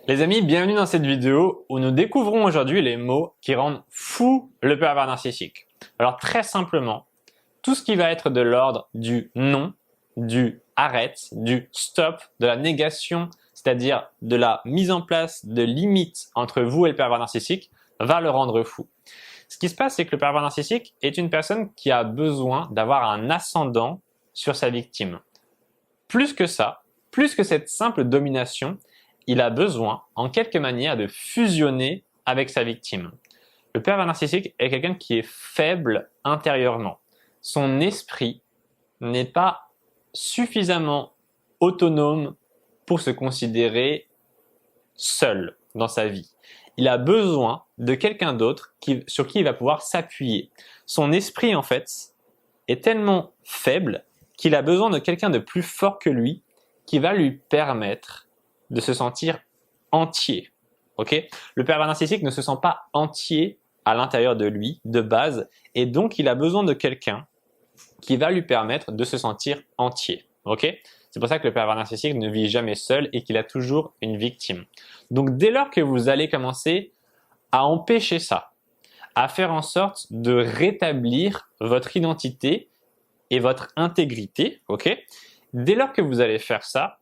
Les amis, bienvenue dans cette vidéo où nous découvrons aujourd'hui les mots qui rendent fou le pervers narcissique. Alors très simplement, tout ce qui va être de l'ordre du non, du arrête, du stop, de la négation, c'est-à-dire de la mise en place de limites entre vous et le pervers narcissique, va le rendre fou. Ce qui se passe, c'est que le pervers narcissique est une personne qui a besoin d'avoir un ascendant sur sa victime. Plus que ça, plus que cette simple domination, il a besoin, en quelque manière, de fusionner avec sa victime. Le pervers narcissique est quelqu'un qui est faible intérieurement. Son esprit n'est pas suffisamment autonome pour se considérer seul dans sa vie. Il a besoin de quelqu'un d'autre sur qui il va pouvoir s'appuyer. Son esprit, en fait, est tellement faible qu'il a besoin de quelqu'un de plus fort que lui qui va lui permettre de se sentir entier. Ok? Le pervers narcissique ne se sent pas entier à l'intérieur de lui, de base, et donc il a besoin de quelqu'un qui va lui permettre de se sentir entier. Ok? C'est pour ça que le pervers narcissique ne vit jamais seul et qu'il a toujours une victime. Donc dès lors que vous allez commencer à empêcher ça, à faire en sorte de rétablir votre identité et votre intégrité, ok? Dès lors que vous allez faire ça,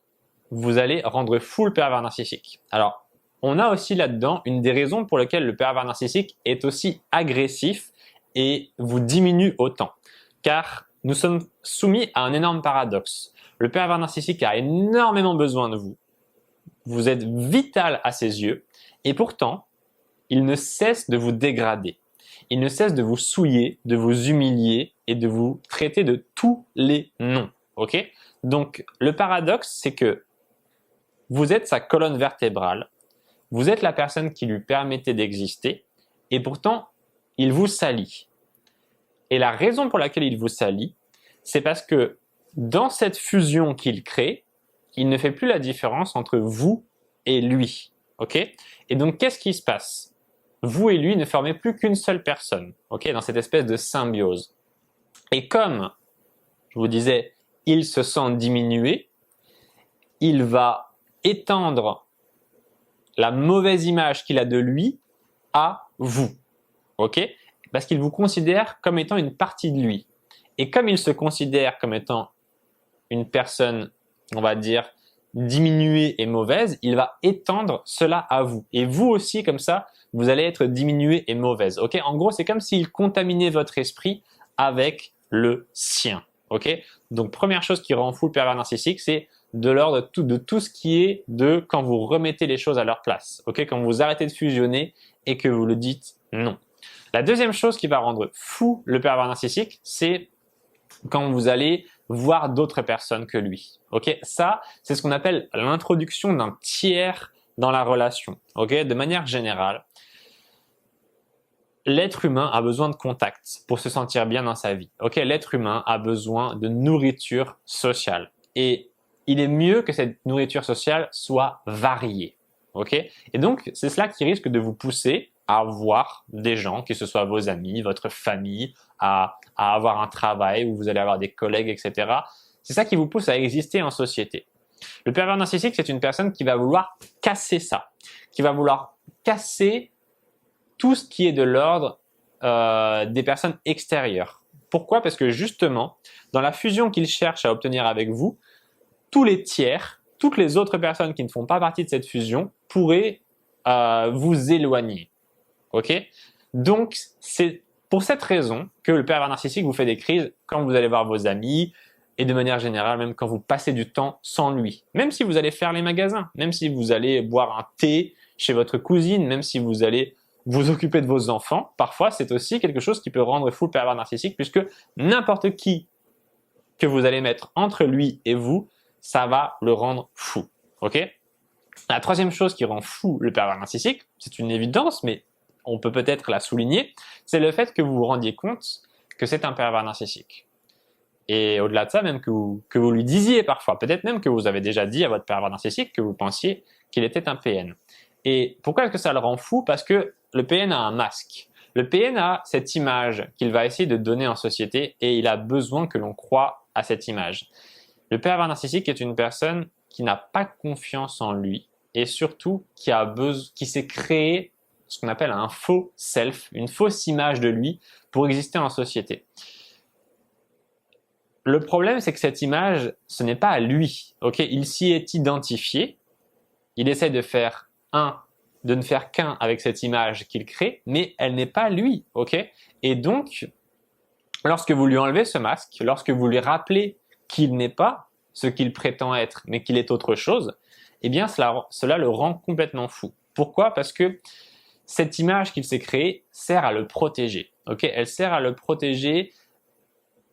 vous allez rendre fou le pervers narcissique. Alors, on a aussi là-dedans une des raisons pour lesquelles le pervers narcissique est aussi agressif et vous diminue autant. Car nous sommes soumis à un énorme paradoxe. Le pervers narcissique a énormément besoin de vous. Vous êtes vital à ses yeux et pourtant, il ne cesse de vous dégrader. Il ne cesse de vous souiller, de vous humilier et de vous traiter de tous les noms. Ok? Donc, le paradoxe, c'est que vous êtes sa colonne vertébrale, vous êtes la personne qui lui permettait d'exister, et pourtant, il vous salit. Et la raison pour laquelle il vous salit, c'est parce que dans cette fusion qu'il crée, il ne fait plus la différence entre vous et lui. Ok? Et donc, qu'est-ce qui se passe? Vous et lui ne formez plus qu'une seule personne, ok? Dans cette espèce de symbiose. Et comme, je vous disais, il se sent diminué, il va étendre la mauvaise image qu'il a de lui à vous, ok? Parce qu'il vous considère comme étant une partie de lui. Et comme il se considère comme étant une personne, on va dire, diminuée et mauvaise, il va étendre cela à vous. Et vous aussi, comme ça, vous allez être diminuée et mauvaise, ok? En gros, c'est comme s'il contaminait votre esprit avec le sien, ok? Donc, première chose qui rend fou le pervers narcissique, c'est de l'ordre de tout ce qui est de quand vous remettez les choses à leur place, ok? Quand vous arrêtez de fusionner et que vous le dites non. La deuxième chose qui va rendre fou le pervers narcissique, c'est quand vous allez voir d'autres personnes que lui, ok? Ça, c'est ce qu'on appelle l'introduction d'un tiers dans la relation, ok? De manière générale, l'être humain a besoin de contact pour se sentir bien dans sa vie, ok? L'être humain a besoin de nourriture sociale et il est mieux que cette nourriture sociale soit variée, ok? Et donc, c'est cela qui risque de vous pousser à voir des gens, que ce soit vos amis, votre famille, à avoir un travail où vous allez avoir des collègues, etc. C'est ça qui vous pousse à exister en société. Le pervers narcissique, c'est une personne qui va vouloir casser ça, qui va vouloir casser tout ce qui est de l'ordre des personnes extérieures. Pourquoi? Parce que justement, dans la fusion qu'il cherche à obtenir avec vous, tous les tiers, toutes les autres personnes qui ne font pas partie de cette fusion pourraient vous éloigner. Ok? Donc, c'est pour cette raison que le pervers narcissique vous fait des crises quand vous allez voir vos amis et de manière générale, même quand vous passez du temps sans lui. Même si vous allez faire les magasins, même si vous allez boire un thé chez votre cousine, même si vous allez vous occuper de vos enfants, parfois c'est aussi quelque chose qui peut rendre fou le pervers narcissique puisque n'importe qui que vous allez mettre entre lui et vous, ça va le rendre fou. Ok? La troisième chose qui rend fou le pervers narcissique, c'est une évidence, mais on peut peut-être la souligner, c'est le fait que vous vous rendiez compte que c'est un pervers narcissique. Et au-delà de ça, même que vous lui disiez parfois, peut-être même que vous avez déjà dit à votre pervers narcissique que vous pensiez qu'il était un PN. Et pourquoi est-ce que ça le rend fou? Parce que le PN a un masque. Le PN a cette image qu'il va essayer de donner en société et il a besoin que l'on croie à cette image. Le pervers narcissique est une personne qui n'a pas confiance en lui et surtout qui s'est créé ce qu'on appelle un faux self, une fausse image de lui pour exister en société. Le problème, c'est que cette image, ce n'est pas à lui. Ok, il s'y est identifié. Il essaie de ne faire qu'un avec cette image qu'il crée, mais elle n'est pas lui. Ok, et donc, lorsque vous lui enlevez ce masque, lorsque vous lui rappelez qu'il n'est pas ce qu'il prétend être, mais qu'il est autre chose, eh bien, cela le rend complètement fou. Pourquoi? Parce que cette image qu'il s'est créée sert à le protéger. Ok, elle sert à le protéger,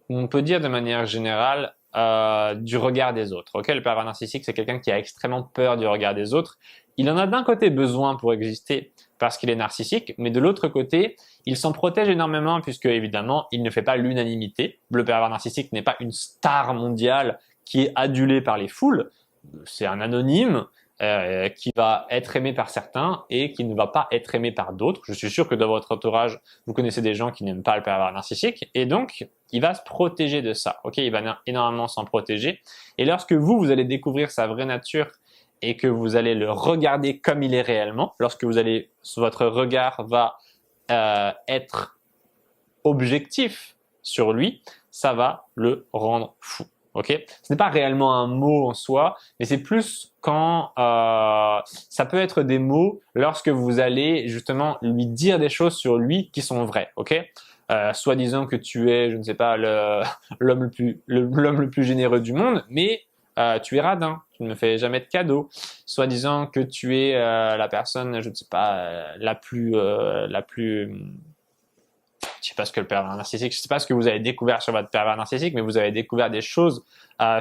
on peut dire de manière générale, du regard des autres. Ok, le pervers narcissique, c'est quelqu'un qui a extrêmement peur du regard des autres. Il en a d'un côté besoin pour exister parce qu'il est narcissique, mais de l'autre côté, il s'en protège énormément puisque évidemment, il ne fait pas l'unanimité. Le pervers narcissique n'est pas une star mondiale qui est adulée par les foules. C'est un anonyme qui va être aimé par certains et qui ne va pas être aimé par d'autres. Je suis sûr que dans votre entourage, vous connaissez des gens qui n'aiment pas le pervers narcissique et donc il va se protéger de ça. Ok, il va énormément s'en protéger. Et lorsque vous allez découvrir sa vraie nature et que vous allez le regarder comme il est réellement, votre regard va être objectif sur lui, ça va le rendre fou. Ok, ce n'est pas réellement un mot en soi, mais c'est plus quand ça peut être des mots lorsque vous allez justement lui dire des choses sur lui qui sont vraies. Ok, soit disant que tu es, je ne sais pas, l'homme le plus généreux du monde, mais tu es radin, tu ne me fais jamais de cadeaux. Soit disant que tu es la personne, je ne sais pas, je sais pas ce que le pervers narcissique, je sais pas ce que vous avez découvert sur votre pervers narcissique, mais vous avez découvert des choses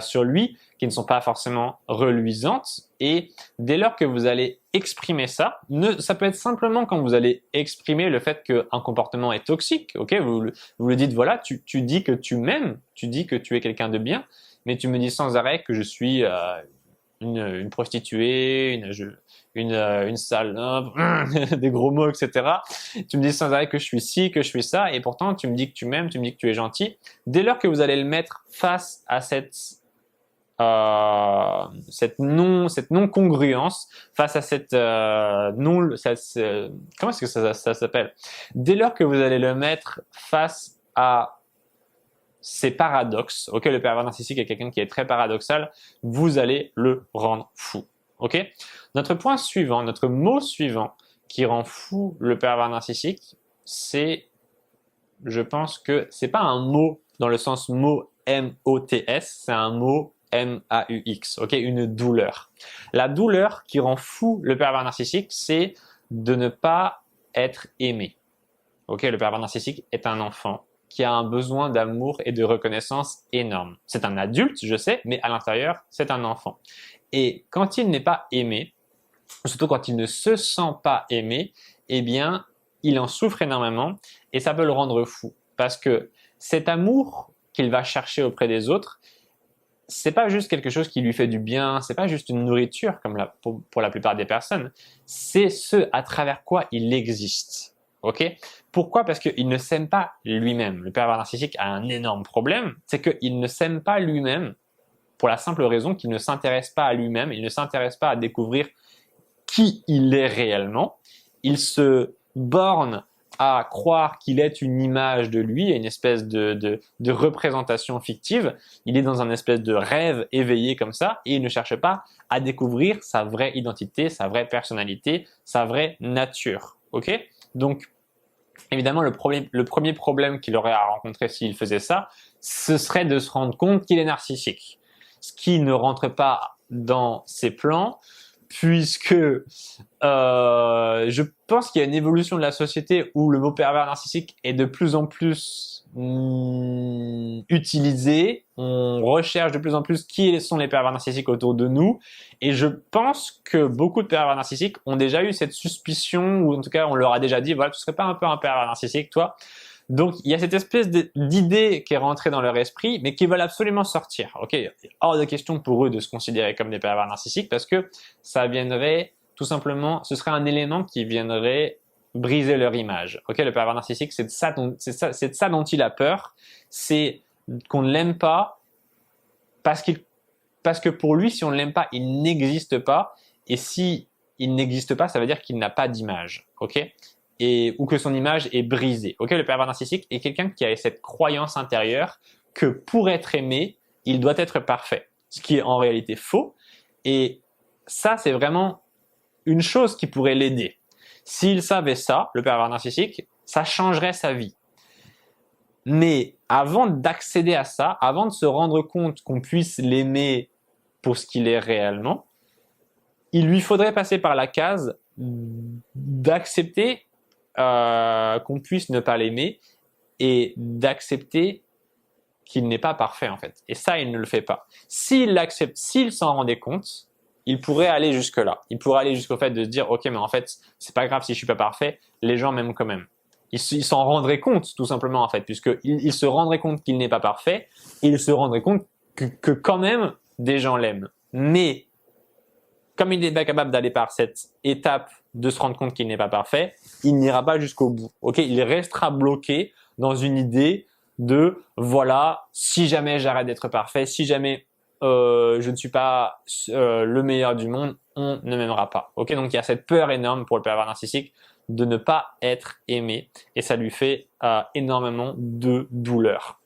sur lui qui ne sont pas forcément reluisantes. Et dès lors que vous allez exprimer ça, ça peut être simplement quand vous allez exprimer le fait qu'un comportement est toxique. Ok, vous le dites, voilà, tu dis que tu m'aimes, tu dis que tu es quelqu'un de bien, mais tu me dis sans arrêt que je suis une prostituée, une salope, des gros mots, etc. Tu me dis sans arrêt que je suis ci, que je suis ça, et pourtant tu me dis que tu m'aimes, tu me dis que tu es gentil. Dès lors que vous allez le mettre face à cette non-congruence, face à comment est-ce que ça s'appelle? Dès lors que vous allez le mettre face à ces paradoxes, ok, le pervers narcissique est quelqu'un qui est très paradoxal, vous allez le rendre fou. Ok, notre mot suivant qui rend fou le pervers narcissique, je pense que c'est pas un mot dans le sens mot M-O-T-S, c'est un mot M-A-U-X, ok, une douleur. La douleur qui rend fou le pervers narcissique, c'est de ne pas être aimé. Ok, le pervers narcissique est un enfant qui a un besoin d'amour et de reconnaissance énorme. C'est un adulte, je sais, mais à l'intérieur, c'est un enfant. Et quand il n'est pas aimé, surtout quand il ne se sent pas aimé, eh bien, il en souffre énormément et ça peut le rendre fou. Parce que cet amour qu'il va chercher auprès des autres, c'est pas juste quelque chose qui lui fait du bien, c'est pas juste une nourriture comme pour la plupart des personnes, c'est ce à travers quoi il existe. Ok? Pourquoi? Parce qu'il ne s'aime pas lui-même. Le pervers narcissique a un énorme problème, c'est qu'il ne s'aime pas lui-même pour la simple raison qu'il ne s'intéresse pas à lui-même, il ne s'intéresse pas à découvrir qui il est réellement. Il se borne à croire qu'il est une image de lui, une espèce de représentation fictive. Il est dans un espèce de rêve éveillé comme ça et il ne cherche pas à découvrir sa vraie identité, sa vraie personnalité, sa vraie nature. Ok? Donc, évidemment, le premier problème qu'il aurait à rencontrer s'il faisait ça, ce serait de se rendre compte qu'il est narcissique. Ce qui ne rentre pas dans ses plans, puisque je pense qu'il y a une évolution de la société où le mot pervers narcissique est de plus en plus utilisé. On recherche de plus en plus qui sont les pervers narcissiques autour de nous. Et je pense que beaucoup de pervers narcissiques ont déjà eu cette suspicion, ou en tout cas on leur a déjà dit, voilà, tu serais pas un peu un pervers narcissique, toi? Donc, il y a cette espèce d'idée qui est rentrée dans leur esprit, mais qui veulent absolument sortir. Ok, hors de question pour eux de se considérer comme des pervers narcissiques parce que ça viendrait tout simplement, ce serait un élément qui viendrait briser leur image. Ok, le pervers narcissique, c'est de ça dont il a peur, c'est qu'on ne l'aime pas parce que pour lui, si on ne l'aime pas, il n'existe pas. Et si il n'existe pas, ça veut dire qu'il n'a pas d'image, ok? Ou que son image est brisée, ok? Le pervers narcissique est quelqu'un qui a cette croyance intérieure que pour être aimé, il doit être parfait, ce qui est en réalité faux. Et ça, c'est vraiment une chose qui pourrait l'aider. S'il savait ça, le pervers narcissique, ça changerait sa vie. Mais avant d'accéder à ça, avant de se rendre compte qu'on puisse l'aimer pour ce qu'il est réellement, il lui faudrait passer par la case d'accepter qu'on puisse ne pas l'aimer et d'accepter qu'il n'est pas parfait en fait. Et ça, il ne le fait pas. S'il l'accepte, s'il s'en rendait compte, il pourrait aller jusque-là. Il pourrait aller jusqu'au fait de se dire, ok, mais en fait, c'est pas grave si je suis pas parfait, les gens m'aiment quand même. Il s'en rendrait compte, tout simplement, en fait, puisqu'il se rendrait compte qu'il n'est pas parfait, et il se rendrait compte que quand même, des gens l'aiment. Mais, comme il n'est pas capable d'aller par cette étape de se rendre compte qu'il n'est pas parfait, il n'ira pas jusqu'au bout. Ok, il restera bloqué dans une idée de, voilà, si jamais j'arrête d'être parfait, si jamais je ne suis pas le meilleur du monde, on ne m'aimera pas. Ok, donc il y a cette peur énorme pour le pervers narcissique de ne pas être aimé et ça lui fait énormément de douleur.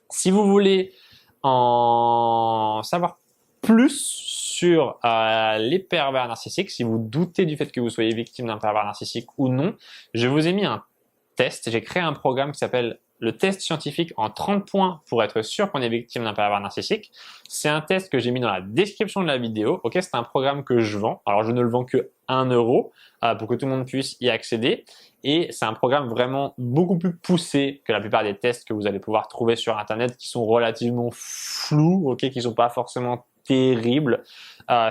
Si vous voulez en savoir plus sur les pervers narcissiques, si vous doutez du fait que vous soyez victime d'un pervers narcissique ou non, je vous ai mis un test, j'ai créé un programme qui s'appelle le test scientifique en 30 points pour être sûr qu'on est victime d'un pervers narcissique. C'est un test que j'ai mis dans la description de la vidéo. Ok, c'est un programme que je vends. Alors, je ne le vends que 1 € pour que tout le monde puisse y accéder. Et c'est un programme vraiment beaucoup plus poussé que la plupart des tests que vous allez pouvoir trouver sur Internet qui sont relativement flous, ok, qui sont pas forcément terribles.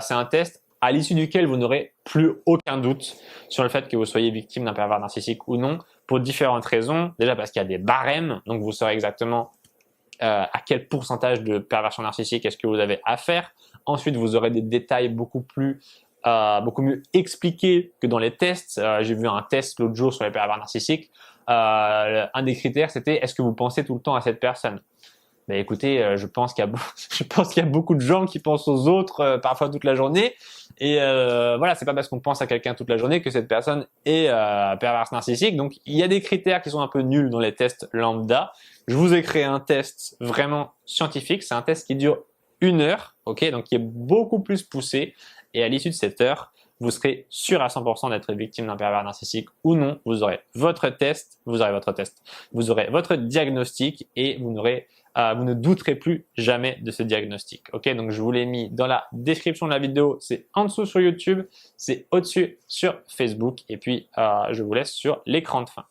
C'est un test à l'issue duquel vous n'aurez plus aucun doute sur le fait que vous soyez victime d'un pervers narcissique ou non, pour différentes raisons. Déjà parce qu'il y a des barèmes, donc vous saurez exactement à quel pourcentage de perversion narcissique est-ce que vous avez à faire. Ensuite, vous aurez des détails beaucoup mieux expliqués que dans les tests. J'ai vu un test l'autre jour sur les pervers narcissiques. Un des critères, c'était est-ce que vous pensez tout le temps à cette personne? Ben écoutez, je pense qu'il y a beaucoup de gens qui pensent aux autres parfois toute la journée. Et voilà, c'est pas parce qu'on pense à quelqu'un toute la journée que cette personne est perverse narcissique. Donc il y a des critères qui sont un peu nuls dans les tests lambda. Je vous ai créé un test vraiment scientifique. C'est un test qui dure 1 heure, ok, donc qui est beaucoup plus poussé. Et à l'issue de cette heure, vous serez sûr à 100% d'être victime d'un pervers narcissique ou non. Vous aurez votre test, vous aurez votre diagnostic et vous ne douterez plus jamais de ce diagnostic. Ok, donc je vous l'ai mis dans la description de la vidéo, c'est en dessous sur YouTube, c'est au-dessus sur Facebook et puis je vous laisse sur l'écran de fin.